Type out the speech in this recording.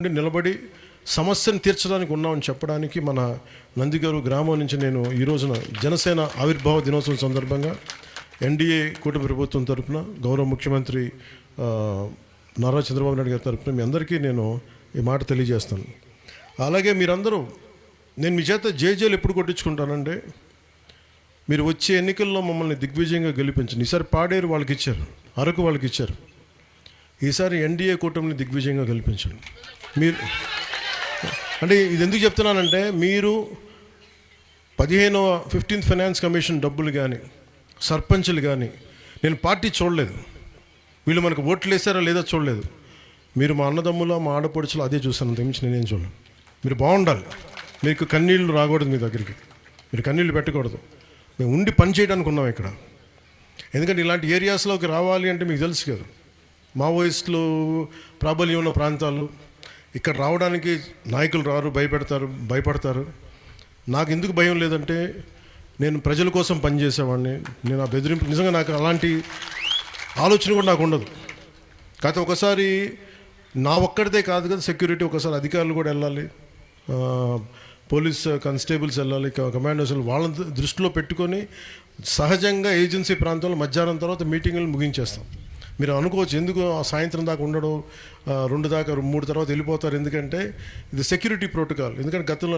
నిలబడి సమస్యను తీర్చడానికి ఉన్నామని చెప్పడానికి మన నందిగారు గ్రామం నుంచి నేను ఈ రోజున జనసేన ఆవిర్భావ దినోత్సవం సందర్భంగా ఎన్డీఏ కూటమి ప్రభుత్వం తరఫున గౌరవ ముఖ్యమంత్రి నారా చంద్రబాబు నాయుడు గారి తరఫున మీ అందరికీ నేను ఈ మాట తెలియజేస్తాను. అలాగే మీరందరూ నేను మీ చేత జేజేలు ఎప్పుడు కొట్టించుకుంటానంటే మీరు వచ్చే ఎన్నికల్లో మమ్మల్ని దిగ్విజయంగా గెలిపించండి. ఈసారి పాడేరు వాళ్ళకి ఇచ్చారు, అరకు వాళ్ళకి ఇచ్చారు. ఈసారి ఎన్డీఏ కూటమిని దిగ్విజయంగా గెలిపించండి. మీరు అంటే ఇది ఎందుకు చెప్తున్నానంటే మీరు 15th ఫైనాన్స్ కమిషన్ డబ్బులు కానీ సర్పంచులు కానీ నేను పార్టీ చూడలేదు, వీళ్ళు మనకు ఓట్లు వేసారా లేదా చూడలేదు. మీరు మా అన్నదమ్ముల మా ఆడపడుచులు అదే చూస్తాను, అంతకుమించి నేనేం చూడను. మీరు బాగుండాలి, మీకు కన్నీళ్ళు రాకూడదు, మీ దగ్గరికి మీరు కన్నీళ్ళు పెట్టకూడదు. మేము ఉండి పని చేయడానికి ఉన్నాం ఇక్కడ. ఎందుకంటే ఇలాంటి ఏరియాస్లోకి రావాలి అంటే మీకు తెలుసు కదా, మావోయిస్టులు ప్రాబల్యం ఉన్న ప్రాంతాలు, ఇక్కడ రావడానికి నాయకులు రారు, భయపడతారు. నాకు ఎందుకు భయం లేదంటే నేను ప్రజల కోసం పనిచేసేవాడిని. నేను ఆ బెదిరింపు నిజంగా నాకు అలాంటి ఆలోచన కూడా నాకు ఉండదు. కాకపోతే ఒకసారి నా ఒక్కడితే కాదు కదా సెక్యూరిటీ, ఒకసారి అధికారులు కూడా వెళ్ళాలి, పోలీస్ కానిస్టేబుల్స్ వెళ్ళాలి, కమాండోస్ వాళ్ళని దృష్టిలో పెట్టుకొని సహజంగా ఏజెన్సీ ప్రాంతంలో మధ్యాహ్నం తర్వాత మీటింగులు ముగించేస్తాం. మీరు అనుకోవచ్చు ఎందుకు సాయంత్రం దాకా ఉండడం, 2 దాకా 3 తర్వాత వెళ్ళిపోతారు. ఎందుకంటే ఇది సెక్యూరిటీ ప్రోటోకాల్. ఎందుకంటే గతంలో